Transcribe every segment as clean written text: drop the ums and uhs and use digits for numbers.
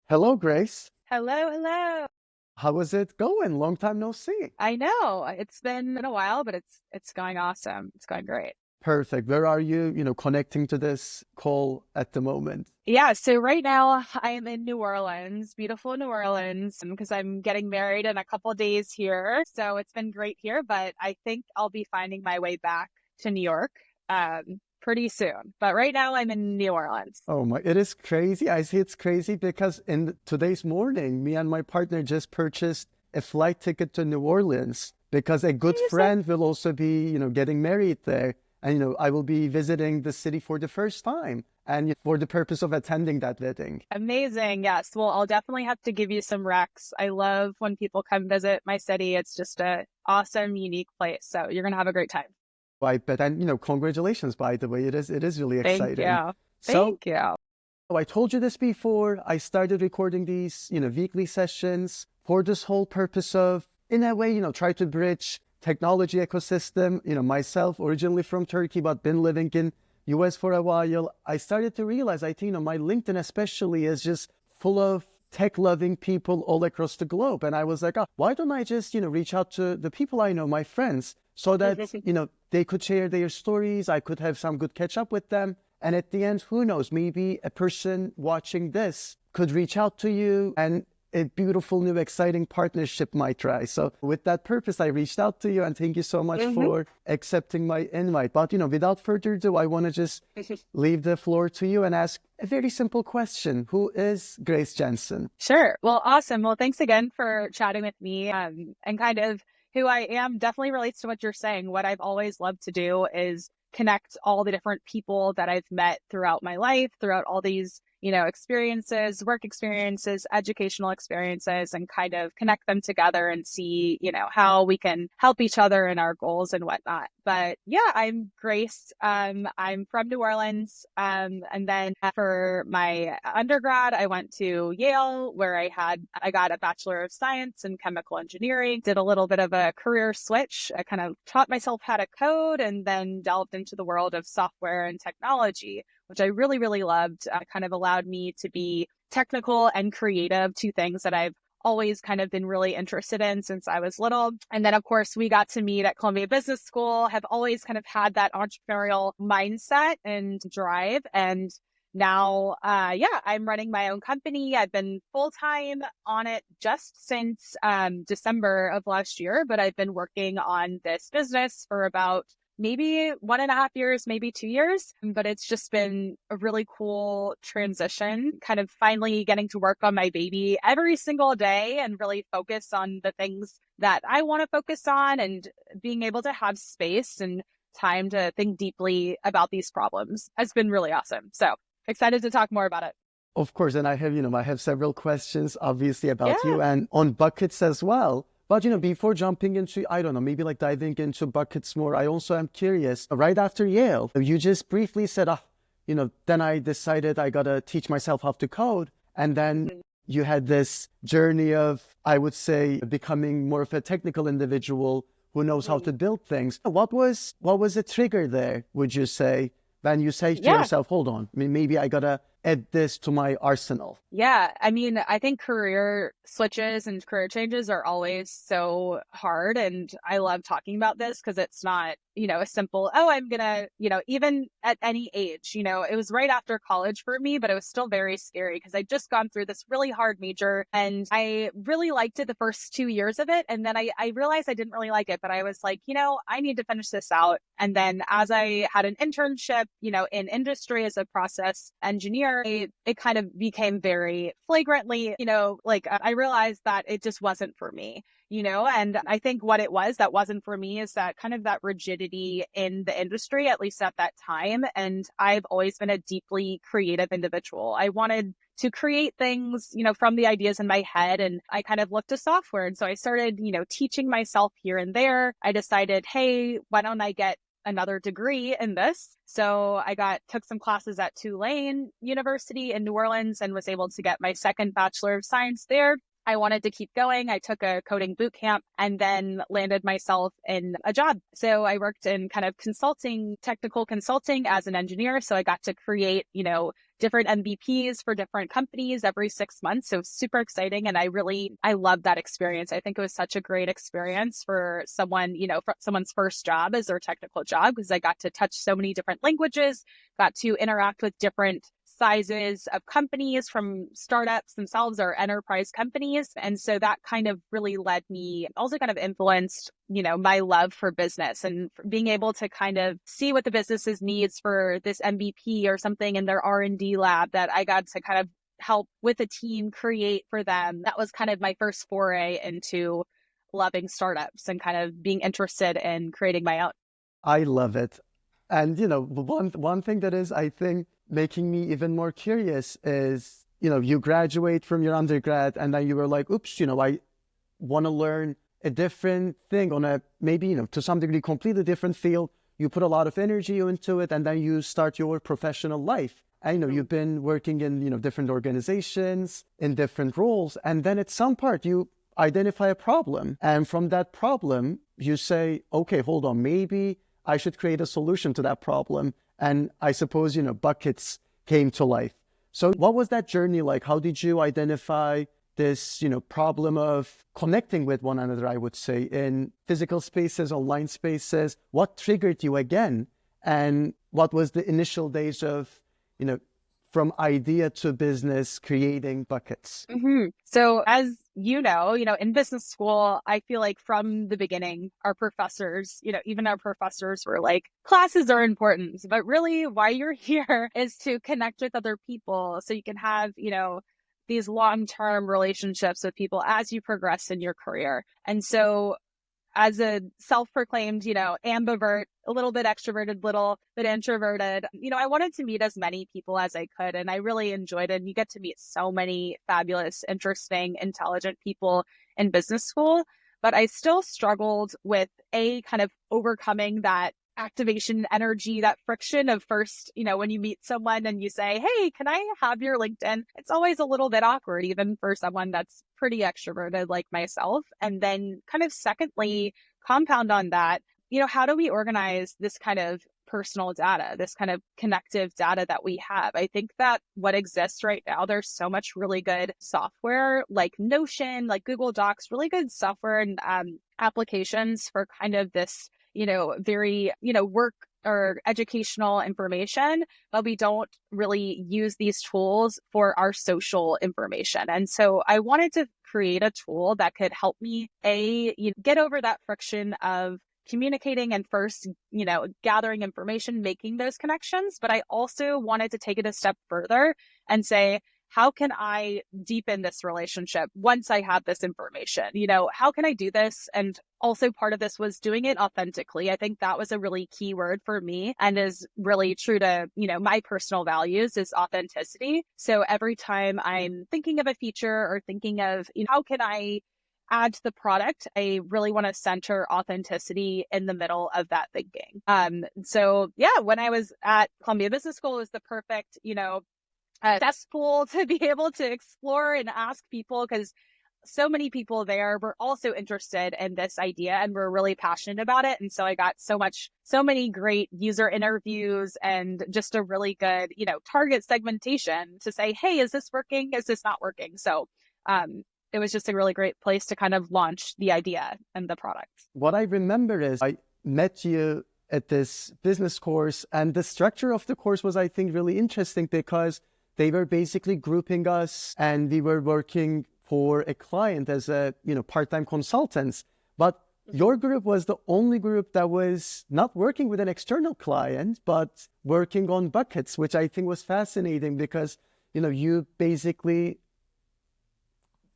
Hello, Grace. Hello, hello. How is it going? Long time no see. I know it's been a while, but it's going awesome. It's going great. Perfect. Where are you, connecting to this call at the moment? Yeah, so right now I am in New Orleans, beautiful New Orleans, because I'm getting married in a couple days here. So it's been great here, but I think I'll be finding my way back to New York pretty soon. But right now I'm in New Orleans. Oh my, it is crazy. I see it's crazy because in today's morning, me and my partner just purchased a flight ticket to New Orleans because a good Amazing. friend will also be, getting married there. And, I will be visiting the city for the first time and for the purpose of attending that wedding. Amazing. Yes. Well, I'll definitely have to give you some recs. I love when people come visit my city. It's just a awesome, unique place. So you're gonna have a great time. I bet. And, congratulations, by the way. It is really Thank exciting. you. So Thank you. Oh, I told you this before. I started recording these, weekly sessions for this whole purpose of, in a way, try to bridge technology ecosystem. Myself originally from Turkey, but been living in US for a while. I started to realize, I think, my LinkedIn especially is just full of tech-loving people all across the globe. And I was like, oh, why don't I just, reach out to the people I know, my friends, so that, they could share their stories. I could have some good catch up with them. And at the end, who knows, maybe a person watching this could reach out to you and a beautiful new exciting partnership might rise. So with that purpose, I reached out to you and thank you so much hmm for accepting my invite. But, without further ado, I want to just leave the floor to you and ask a very simple question. Who is Grace Jansen? Sure. Well, awesome. Well, thanks again for chatting with me. And kind of who I am definitely relates to what you're saying. What I've always loved to do is connect all the different people that I've met throughout my life, throughout all these, experiences, work experiences, educational experiences, and kind of connect them together and see, how we can help each other in our goals and whatnot. But yeah, I'm Grace. I'm from New Orleans. And then for my undergrad, I went to Yale where I got a Bachelor of Science in Chemical Engineering, did a little bit of a career switch. I kind of taught myself how to code and then delved into the world of software and technology, which I really, really loved. Kind of allowed me to be technical and creative, two things that I've always kind of been really interested in since I was little. And then, of course, we got to meet at Columbia Business School, have always kind of had that entrepreneurial mindset and drive. And now, yeah, I'm running my own company. I've been full time on it just since December of last year, but I've been working on this business for about maybe 1.5 years, maybe 2 years. But it's just been a really cool transition, kind of finally getting to work on my baby every single day and really focus on the things that I want to focus on and being able to have space and time to think deeply about these problems has been really awesome. So excited to talk more about it. Of course, and I have several questions obviously about Yeah. you and on buckets as well. But before jumping into, I don't know, maybe like diving into buckets more, I also am curious. Right after Yale, you just briefly said, then I decided I gotta teach myself how to code. And then you had this journey of, I would say, becoming more of a technical individual who knows how to build things. What was the trigger there, would you say, when you say to Yeah. yourself, hold on, I mean, maybe I gotta add this to my arsenal? Yeah, I mean, I think career switches and career changes are always so hard. And I love talking about this because it's not, a simple, oh, I'm gonna, even at any age, it was right after college for me, but it was still very scary because I'd just gone through this really hard major and I really liked it the first 2 years of it. And then I realized I didn't really like it, but I was like, I need to finish this out. And then as I had an internship, in industry as a process engineer, it kind of became very flagrantly, like I realized that it just wasn't for me, and I think what it was that wasn't for me is that kind of that rigidity in the industry, at least at that time. And I've always been a deeply creative individual. I wanted to create things, from the ideas in my head. And I kind of looked to software. And so I started, teaching myself here and there. I decided, hey, why don't I get another degree in this? So I took some classes at Tulane University in New Orleans and was able to get my second Bachelor of Science there. I wanted to keep going. I took a coding boot camp and then landed myself in a job. So I worked in kind of consulting, technical consulting as an engineer. So I got to create, different MVPs for different companies every 6 months. So super exciting. And I loved that experience. I think it was such a great experience for someone, for someone's first job as their technical job, because I got to touch so many different languages, got to interact with different sizes of companies, from startups themselves or enterprise companies. And so that kind of really led me, also kind of influenced, my love for business and being able to kind of see what the business's needs for this MVP or something in their R&D lab that I got to kind of help with a team create for them. That was kind of my first foray into loving startups and kind of being interested in creating my own. I love it. And, one thing that is, I think, making me even more curious is, you graduate from your undergrad and then you were like, oops, I want to learn a different thing on a, maybe, to some degree, completely different field. You put a lot of energy into it and then you start your professional life. And, you've been working in, different organizations, in different roles. And then at some part you identify a problem. And from that problem, you say, okay, hold on, maybe I should create a solution to that problem. And I suppose, buckets came to life. So what was that journey like? How did you identify this, problem of connecting with one another, I would say, in physical spaces, online spaces? What triggered you again? And what was the initial days of, from idea to business, creating buckets? Mm-hmm. So as in business school, I feel like from the beginning, our professors, even our professors were like, classes are important, but really why you're here is to connect with other people so you can have, these long-term relationships with people as you progress in your career. And so as a self-proclaimed, ambivert, a little bit extroverted, little bit introverted, I wanted to meet as many people as I could. And I really enjoyed it. And you get to meet so many fabulous, interesting, intelligent people in business school. But I still struggled with kind of overcoming that activation energy, that friction of first, when you meet someone and you say, hey, can I have your LinkedIn? It's always a little bit awkward, even for someone that's pretty extroverted like myself. And then kind of secondly, compound on that, how do we organize this kind of personal data, this kind of connective data that we have? I think that what exists right now, there's so much really good software like Notion, like Google Docs, really good software and applications for kind of this very, work or educational information, but we don't really use these tools for our social information. And so I wanted to create a tool that could help me, get over that friction of communicating and first, gathering information, making those connections. But I also wanted to take it a step further and say, how can I deepen this relationship once I have this information? How can I do this? And also part of this was doing it authentically. I think that was a really key word for me and is really true to, my personal values is authenticity. So every time I'm thinking of a feature or thinking of, how can I add to the product, I really want to center authenticity in the middle of that thinking. So yeah, when I was at Columbia Business School, it was the perfect, cesspool to be able to explore and ask people, because so many people there were also interested in this idea and were really passionate about it. And so I got so many great user interviews and just a really good, target segmentation to say, hey, is this working? Is this not working? So, it was just a really great place to kind of launch the idea and the product. What I remember is I met you at this business course, and the structure of the course was, I think, really interesting because they were basically grouping us and we were working for a client as a, part-time consultants. But your group was the only group that was not working with an external client, but working on buckets, which I think was fascinating because, you basically,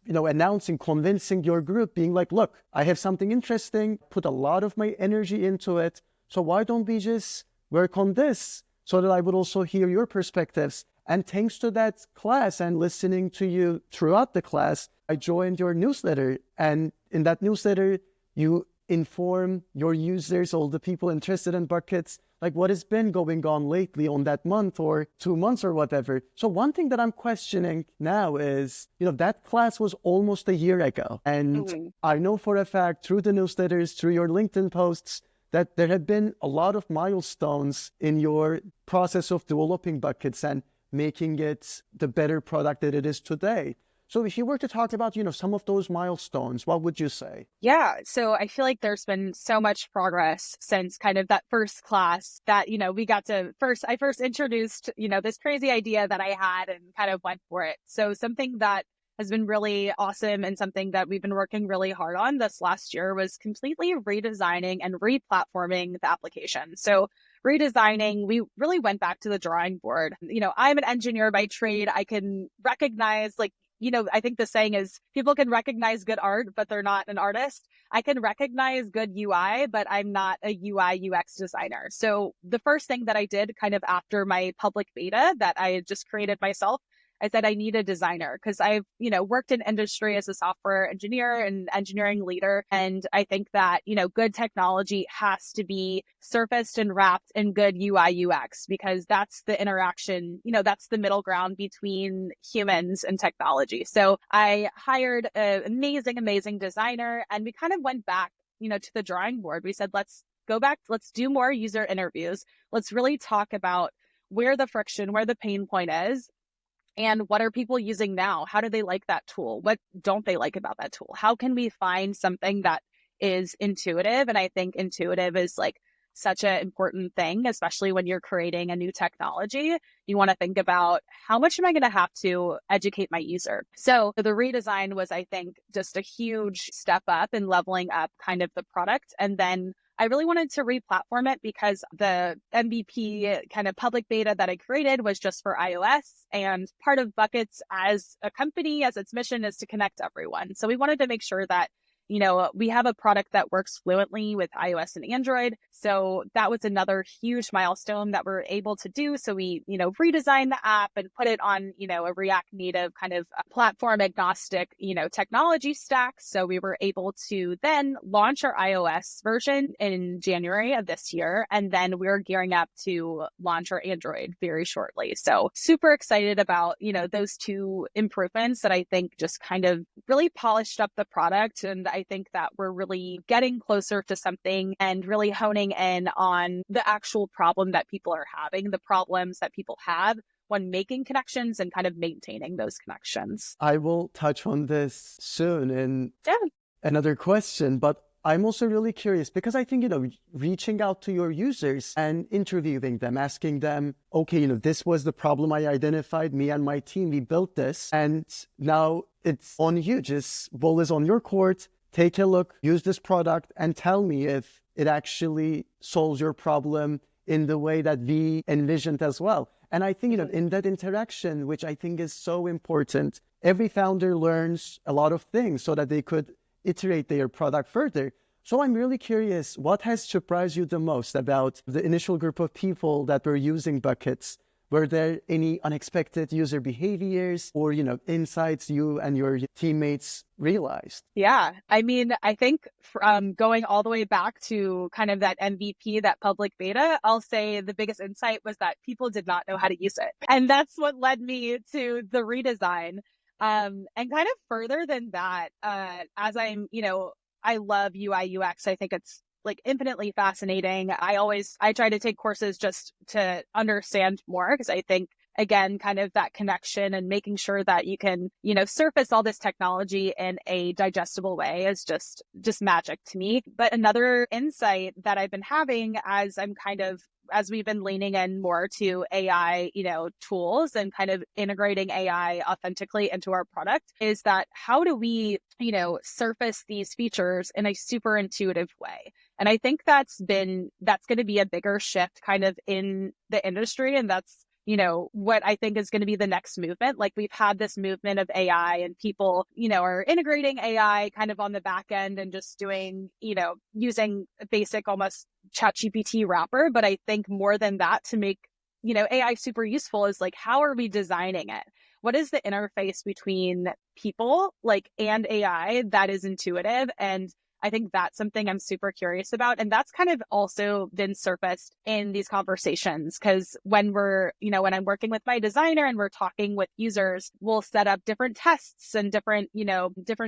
announcing, convincing your group, being like, look, I have something interesting, put a lot of my energy into it. So why don't we just work on this so that I would also hear your perspectives? And thanks to that class and listening to you throughout the class, I joined your newsletter. And in that newsletter, you inform your users, all the people interested in buckets, like what has been going on lately on that month or 2 months or whatever. So one thing that I'm questioning now is, that class was almost a year ago. And I know for a fact through the newsletters, through your LinkedIn posts, that there have been a lot of milestones in your process of developing buckets and making it the better product that it is today. So if you were to talk about, some of those milestones, what would you say? Yeah. So I feel like there's been so much progress since kind of that first class that, I first introduced, this crazy idea that I had and kind of went for it. So something that has been really awesome and something that we've been working really hard on this last year was completely redesigning and replatforming the application. So redesigning, we really went back to the drawing board. I'm an engineer by trade. I can recognize I think the saying is people can recognize good art, but they're not an artist. I can recognize good UI, but I'm not a UI UX designer. So the first thing that I did kind of after my public beta that I had just created myself, I said I need a designer because I've, worked in industry as a software engineer and engineering leader. And I think that, good technology has to be surfaced and wrapped in good UI UX because that's the interaction, that's the middle ground between humans and technology. So I hired an amazing designer and we kind of went back, to the drawing board. We said, let's go back, let's do more user interviews. Let's really talk about where the friction, where the pain point is. And what are people using now? How do they like that tool? What don't they like about that tool? How can we find something that is intuitive? And I think intuitive is such an important thing, especially when you're creating a new technology. You want to think about how much am I going to have to educate my user? So the redesign was, I think, just a huge step up in leveling up kind of the product. And then I really wanted to re-platform it because the MVP kind of public beta that I created was just for iOS. And part of Buckets as a company, as its mission is to connect everyone. So we wanted to make sure that we have a product that works fluently with iOS and Android. So that was another huge milestone that we're able to do. So we, redesigned the app and put it on, a React Native kind of platform agnostic, technology stack. So we were able to then launch our iOS version in January of this year. And then we're gearing up to launch our Android very shortly. So super excited about, those two improvements that I think just kind of really polished up the product. And I think that we're really getting closer to something and really honing in on the actual problem that people are having, the problems that people have when making connections and kind of maintaining those connections. I will touch on this soon in Yeah. another question, but I'm also really curious because I think, reaching out to your users and interviewing them, asking them, okay, this was the problem I identified, me and my team, we built this, and now it's on you. Just ball is on your court. Take a look, use this product, and tell me if it actually solves your problem in the way that we envisioned as well. And I think, in that interaction, which I think is so important, every founder learns a lot of things so that they could iterate their product further. So I'm really curious, what has surprised you the most about the initial group of people that were using Buckets? Were there any unexpected user behaviors or, insights you and your teammates realized? Yeah. I mean, I think from going all the way back to kind of that MVP, that public beta, I'll say the biggest insight was that people did not know how to use it. And that's what led me to the redesign. And kind of further than that, as I love UI UX. I think it's infinitely fascinating. I try to take courses just to understand more because I think, again, kind of that connection and making sure that you can, surface all this technology in a digestible way is just magic to me. But another insight that I've been having as we've been leaning in more to AI, tools and kind of integrating AI authentically into our product is that how do we, surface these features in a super intuitive way? And I think that's going to be a bigger shift kind of in the industry. And that's, what I think is going to be the next movement. We've had this movement of AI and people, are integrating AI kind of on the back end and just doing, using a basic almost ChatGPT wrapper. But I think more than that to make, AI super useful is how are we designing it? What is the interface between people and AI that is intuitive? And I think that's something I'm super curious about. And that's kind of also been surfaced in these conversations because when when I'm working with my designer and we're talking with users, we'll set up different tests and different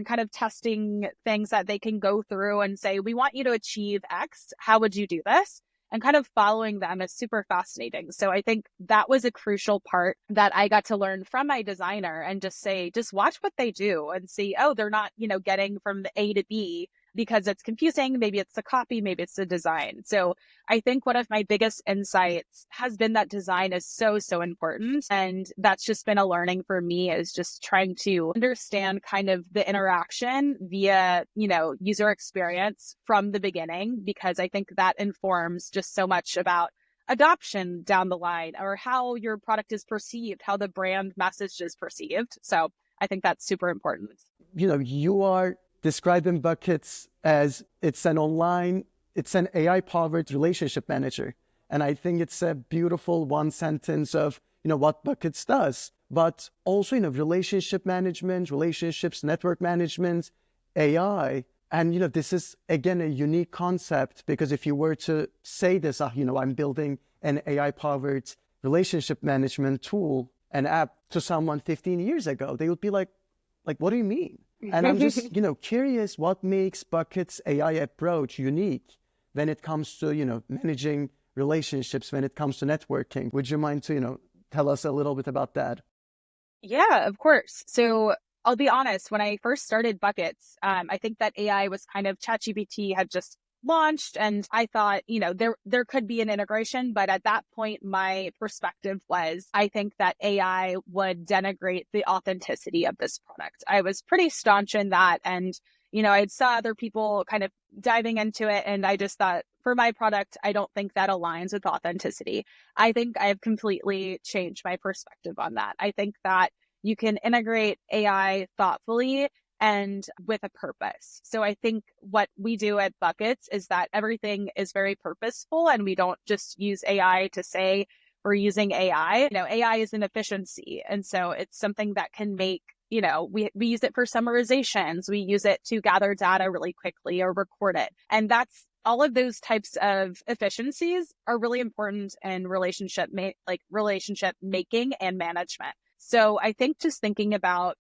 kind of testing things that they can go through and say, we want you to achieve X. How would you do this? And kind of following them is super fascinating. So I think that was a crucial part that I got to learn from my designer and just watch what they do and see, oh, they're not, getting from the A to B because it's confusing. Maybe it's the copy, maybe it's the design. So I think one of my biggest insights has been that design is so, so important. And that's just been a learning for me, is just trying to understand kind of the interaction via, user experience from the beginning, because I think that informs just so much about adoption down the line, or how your product is perceived, how the brand message is perceived. So I think that's super important. You are describing Buckets as it's an AI-powered relationship manager. And I think it's a beautiful one sentence of, what Buckets does. But also, relationship management, relationships, network management, AI. And, this is, again, a unique concept, because if you were to say this, I'm building an AI-powered relationship management tool, an app, to someone 15 years ago, they would be like, what do you mean? And I'm just, curious what makes Bucket's AI approach unique when it comes to, managing relationships, when it comes to networking. Would you mind to, tell us a little bit about that? Yeah, of course. So I'll be honest, when I first started Buckets, I think that AI was kind of, ChatGPT had just launched, and I thought, there could be an integration. But at that point, my perspective was, I think that AI would denigrate the authenticity of this product. I was pretty staunch in that. And, I saw other people kind of diving into it, and I just thought, for my product, I don't think that aligns with authenticity. I think I've completely changed my perspective on that. I think that you can integrate AI thoughtfully and with a purpose. So I think what we do at Buckets is that everything is very purposeful, and we don't just use AI to say we're using AI. AI is an efficiency. And so it's something that can make, we use it for summarizations. We use it to gather data really quickly or record it. And that's all of those types of efficiencies are really important in relationship making and management. So I think just thinking about,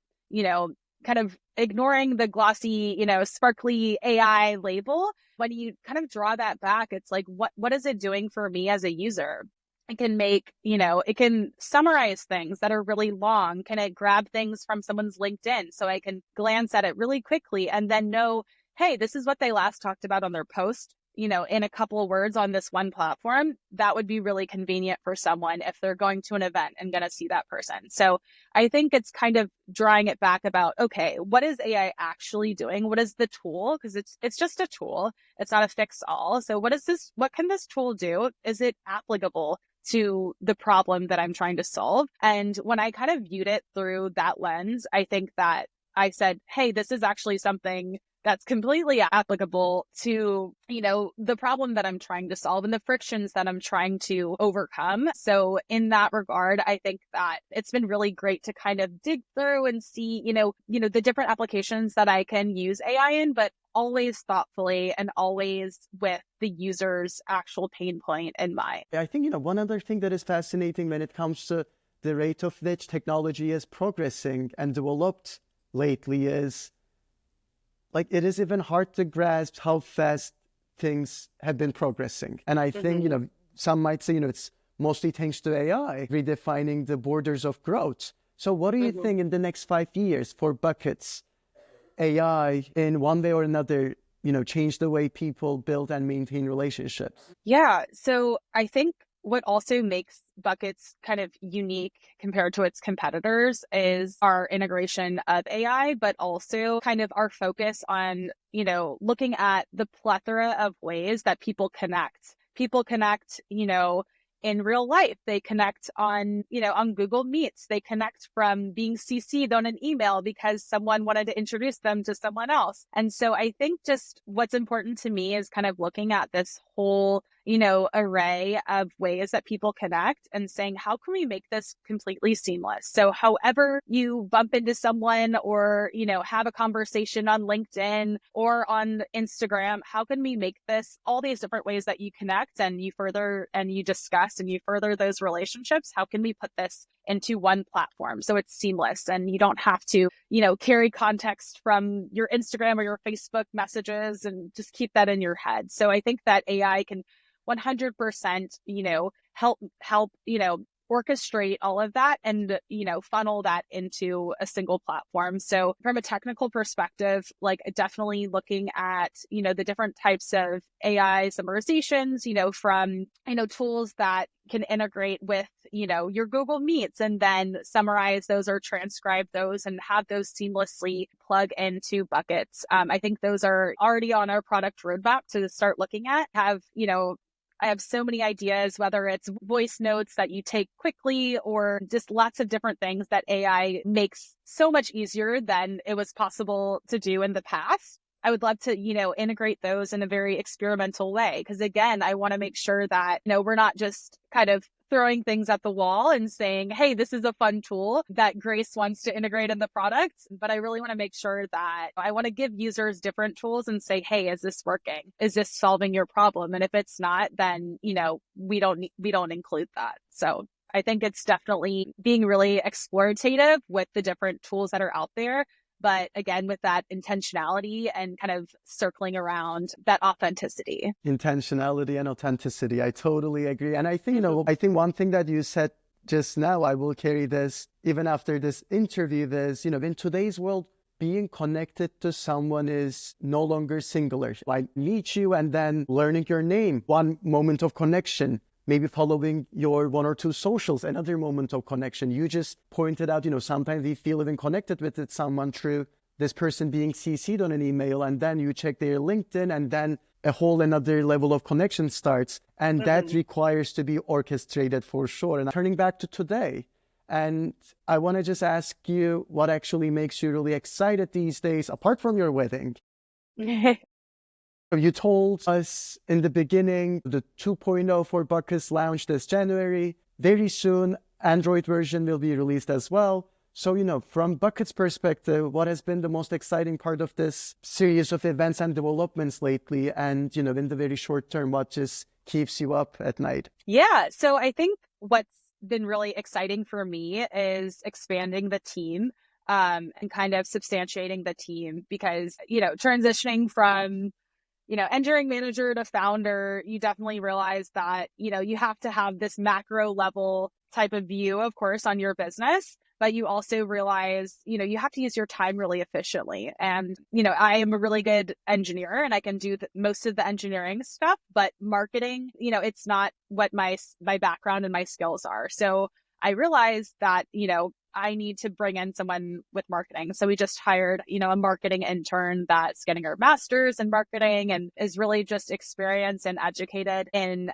kind of ignoring the glossy, sparkly AI label, when you kind of draw that back, it's like, what is it doing for me as a user? It can make, it can summarize things that are really long. Can it grab things from someone's LinkedIn so I can glance at it really quickly and then know, hey, this is what they last talked about on their post, in a couple of words on this one platform? That would be really convenient for someone if they're going to an event and going to see that person. So I think it's kind of drawing it back about, okay, what is AI actually doing? What is the tool? Because it's just a tool. It's not a fix all. So what can this tool do? Is it applicable to the problem that I'm trying to solve? And when I kind of viewed it through that lens, I think that I said, hey, this is actually something that's completely applicable to, the problem that I'm trying to solve and the frictions that I'm trying to overcome. So in that regard, I think that it's been really great to kind of dig through and see, the different applications that I can use AI in, but always thoughtfully and always with the user's actual pain point in mind. I think, one other thing that is fascinating when it comes to the rate of which technology is progressing and developed lately is, it is even hard to grasp how fast things have been progressing. And I think, some might say, it's mostly thanks to AI redefining the borders of growth. So what do you think in the next 5 years for Buckets, AI in one way or another, change the way people build and maintain relationships? Yeah. So I think what also makes Buckets kind of unique compared to its competitors is our integration of AI, but also kind of our focus on, looking at the plethora of ways that people connect. People connect, in real life. They connect on Google Meets. They connect from being CC'd on an email because someone wanted to introduce them to someone else. And so I think just what's important to me is kind of looking at this whole, array of ways that people connect and saying, how can we make this completely seamless? So however you bump into someone or, have a conversation on LinkedIn or on Instagram, how can we make this all these different ways that you connect and you further and you discuss and you further those relationships? How can we put this into one platform so it's seamless and you don't have to, carry context from your Instagram or your Facebook messages and just keep that in your head. So I think that AI can 100%, help, orchestrate all of that and, funnel that into a single platform. So from a technical perspective, like definitely looking at, the different types of AI summarizations, from, tools that can integrate with, your Google Meets and then summarize those or transcribe those and have those seamlessly plug into buckets. I think those are already on our product roadmap to start looking at, I have so many ideas, whether it's voice notes that you take quickly or just lots of different things that AI makes so much easier than it was possible to do in the past. I would love to, integrate those in a very experimental way. Because again, I want to make sure that, we're not just kind of throwing things at the wall and saying, hey, this is a fun tool that Grace wants to integrate in the product. But I really want to make sure that I want to give users different tools and say, hey, is this working? Is this solving your problem? And if it's not, then, we don't include that. So I think it's definitely being really explorative with the different tools that are out there. But again, with that intentionality and kind of circling around that authenticity. Intentionality and authenticity. I totally agree. And I think, I think one thing that you said just now, I will carry this even after this interview, in today's world, being connected to someone is no longer singular. Like meet you and then learning your name, one moment of connection. Maybe following your one or two socials, another moment of connection. You just pointed out, sometimes we feel even connected with someone through this person being CC'd on an email, and then you check their LinkedIn, and then a whole another level of connection starts. And that requires to be orchestrated for sure. And turning back to today, and I want to just ask you what actually makes you really excited these days, apart from your wedding. You told us in the beginning, the 2.0 for Buckets launched this January. Very soon, Android version will be released as well. So, from Buckets' perspective, what has been the most exciting part of this series of events and developments lately? And, in the very short term, what just keeps you up at night? Yeah. So I think what's been really exciting for me is expanding the team and kind of substantiating the team because, transitioning from engineering manager to founder, you definitely realize that, you have to have this macro level type of view, of course, on your business, but you also realize, you have to use your time really efficiently. And, I am a really good engineer and I can do most of the engineering stuff, but marketing, it's not what my background and my skills are. So I realized that, I need to bring in someone with marketing. So we just hired, a marketing intern that's getting her master's in marketing and is really just experienced and educated in,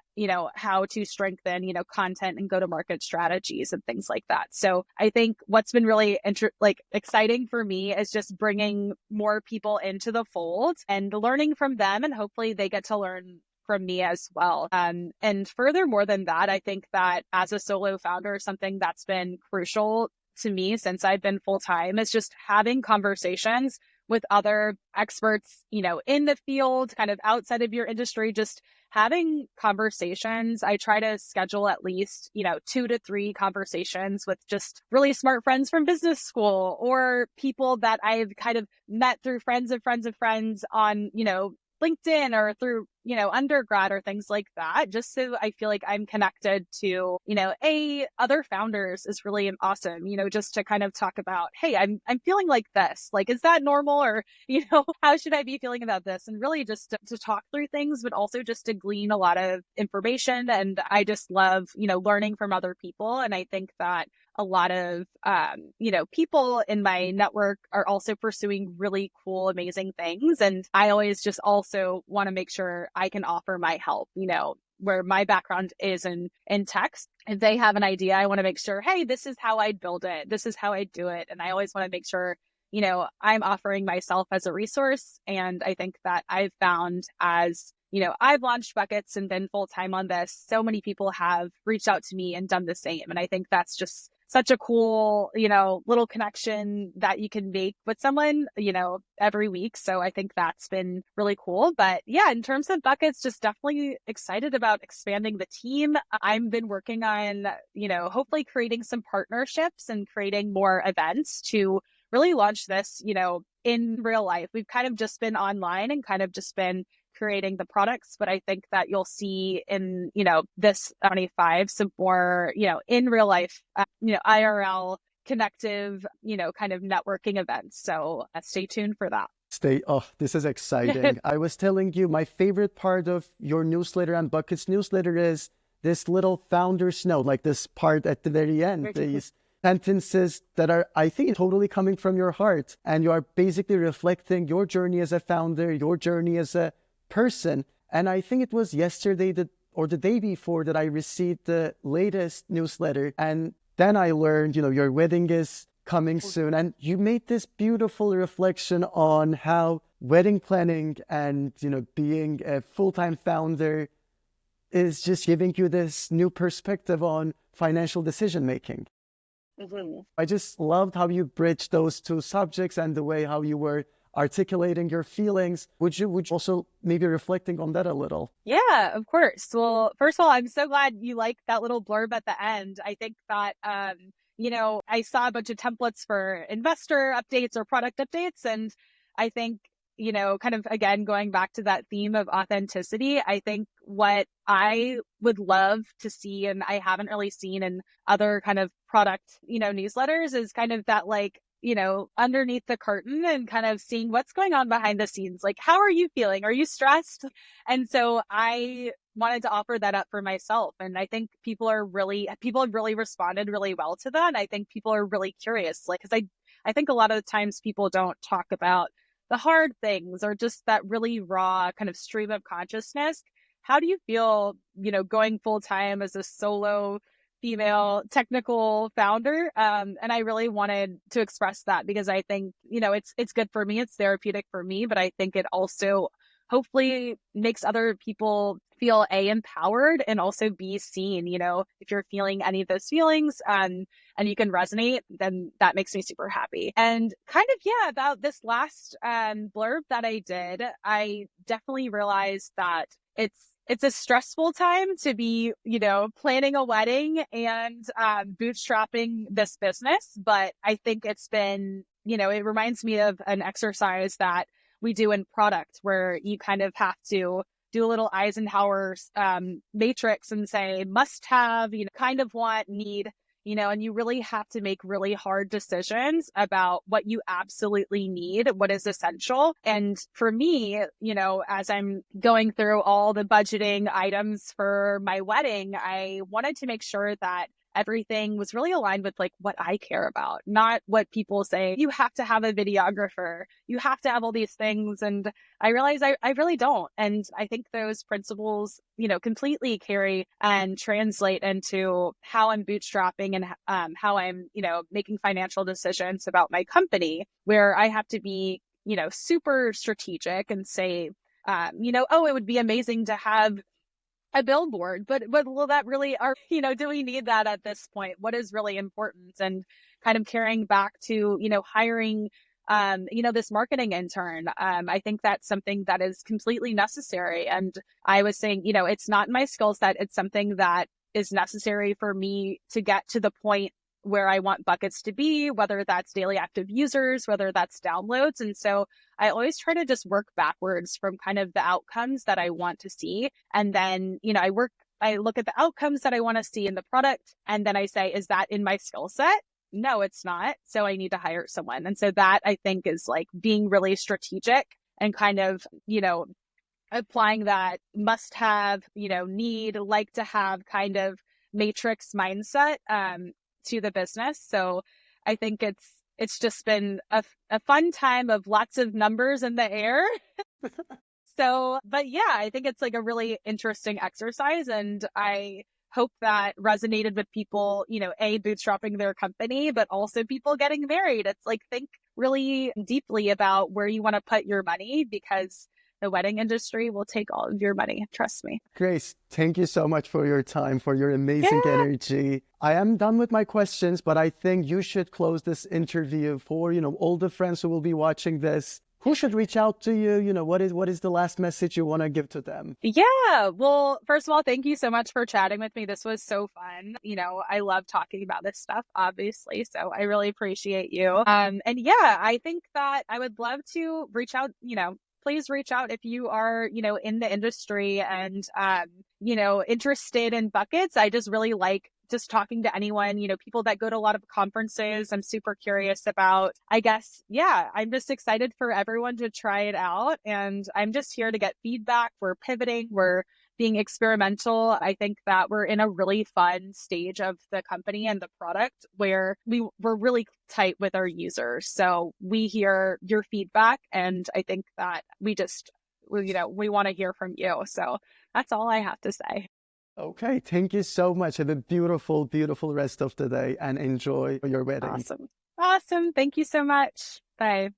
how to strengthen, content and go-to-market strategies and things like that. So I think what's been really exciting for me is just bringing more people into the fold and learning from them. And hopefully they get to learn from me as well. And furthermore than that, I think that as a solo founder, something that's been crucial to me since I've been full-time is just having conversations with other experts, in the field, kind of outside of your industry, just having conversations. I try to schedule at least, 2 to 3 conversations with just really smart friends from business school or people that I've kind of met through friends of friends of friends on, LinkedIn or through, undergrad or things like that, just so I feel like I'm connected to, other founders is really awesome, just to kind of talk about, hey, I'm feeling like this, like, is that normal? Or, how should I be feeling about this? And really just to talk through things, but also just to glean a lot of information. And I just love, learning from other people. And I think that a lot of, people in my network are also pursuing really cool, amazing things. And I always just also want to make sure I can offer my help, where my background is in text. If they have an idea, I want to make sure, hey, this is how I'd build it. This is how I do it. And I always want to make sure, I'm offering myself as a resource. And I think that I've found as I've launched buckets and been full time on this. So many people have reached out to me and done the same. And I think that's just such a cool, little connection that you can make with someone, every week. So I think that's been really cool. But yeah, in terms of buckets, just definitely excited about expanding the team. I've been working on, hopefully creating some partnerships and creating more events to really launch this, in real life. We've kind of just been online and kind of just been creating the products, but I think that you'll see in, this 25 some more, in real life, IRL connective, kind of networking events. So stay tuned for that. This is exciting. I was telling you, my favorite part of your newsletter and Buckets newsletter is this little founder's note, like this part at the very end, these sentences that are, I think, totally coming from your heart. And you are basically reflecting your journey as a founder, your journey as a person. And I think it was yesterday or the day before that I received the latest newsletter. And then I learned, your wedding is coming soon. And you made this beautiful reflection on how wedding planning and, being a full-time founder is just giving you this new perspective on financial decision making. Mm-hmm. I just loved how you bridged those two subjects and the way how you were articulating your feelings. Would you also maybe reflecting on that a little? Yeah, of course. Well, first of all, I'm so glad you liked that little blurb at the end. I think that, I saw a bunch of templates for investor updates or product updates. And I think, kind of, again, going back to that theme of authenticity, I think what I would love to see, and I haven't really seen in other kind of product, newsletters, is kind of that, like, underneath the curtain and kind of seeing what's going on behind the scenes. Like, how are you feeling? Are you stressed? And so I wanted to offer that up for myself. And I think people have really responded really well to that. I think people are really curious, like, because I think a lot of the times people don't talk about the hard things or just that really raw kind of stream of consciousness. How do you feel, going full time as a solo female technical founder? And I really wanted to express that because I think, it's good for me. It's therapeutic for me, but I think it also hopefully makes other people feel empowered and also be seen. If you're feeling any of those feelings, and you can resonate, then that makes me super happy. And kind of, yeah, about this last blurb that I did, I definitely realized that it's a stressful time to be, planning a wedding and bootstrapping this business. But I think it's been, it reminds me of an exercise that we do in product where you kind of have to do a little Eisenhower matrix and say must have, kind of want, need, and you really have to make really hard decisions about what you absolutely need, what is essential. And for me, as I'm going through all the budgeting items for my wedding, I wanted to make sure that everything was really aligned with like what I care about, not what people say. You have to have a videographer, you have to have all these things. And I realized I really don't. And I think those principles, completely carry and translate into how I'm bootstrapping and how I'm, making financial decisions about my company, where I have to be, super strategic and say, oh, it would be amazing to have a billboard, but will that really do we need that at this point? What is really important? And kind of carrying back to, hiring, this marketing intern. I think that's something that is completely necessary. And I was saying, it's not my skill set. It's something that is necessary for me to get to the point where I want buckets to be, whether that's daily active users, whether that's downloads. And so I always try to just work backwards from kind of the outcomes that I want to see. And then, I look at the outcomes that I want to see in the product. And then I say, is that in my skill set? No, it's not. So I need to hire someone. And so that I think is like being really strategic and kind of, applying that must have, need, like to have kind of matrix mindset to the business. So I think it's just been a fun time of lots of numbers in the air. So, but yeah, I think it's like a really interesting exercise, and I hope that resonated with people, bootstrapping their company, but also people getting married. It's like, think really deeply about where you want to put your money, because the wedding industry will take all of your money. Trust me. Grace, thank you so much for your time, for your amazing Yeah. energy. I am done with my questions, but I think you should close this interview for, all the friends who will be watching this. Who should reach out to you? What is the last message you want to give to them? Yeah. Well, first of all, thank you so much for chatting with me. This was so fun. I love talking about this stuff, obviously. So I really appreciate you. And yeah, I think that I would love to reach out, please reach out if you are, in the industry and, interested in buckets. I just really like just talking to anyone, people that go to a lot of conferences. I'm super curious about, I guess, yeah, I'm just excited for everyone to try it out. And I'm just here to get feedback. We're pivoting, we're being experimental. I think that we're in a really fun stage of the company and the product where we're really tight with our users. So we hear your feedback. And I think that we want to hear from you. So that's all I have to say. Okay, thank you so much. Have a beautiful, beautiful rest of the day and enjoy your wedding. Awesome. Awesome. Thank you so much. Bye.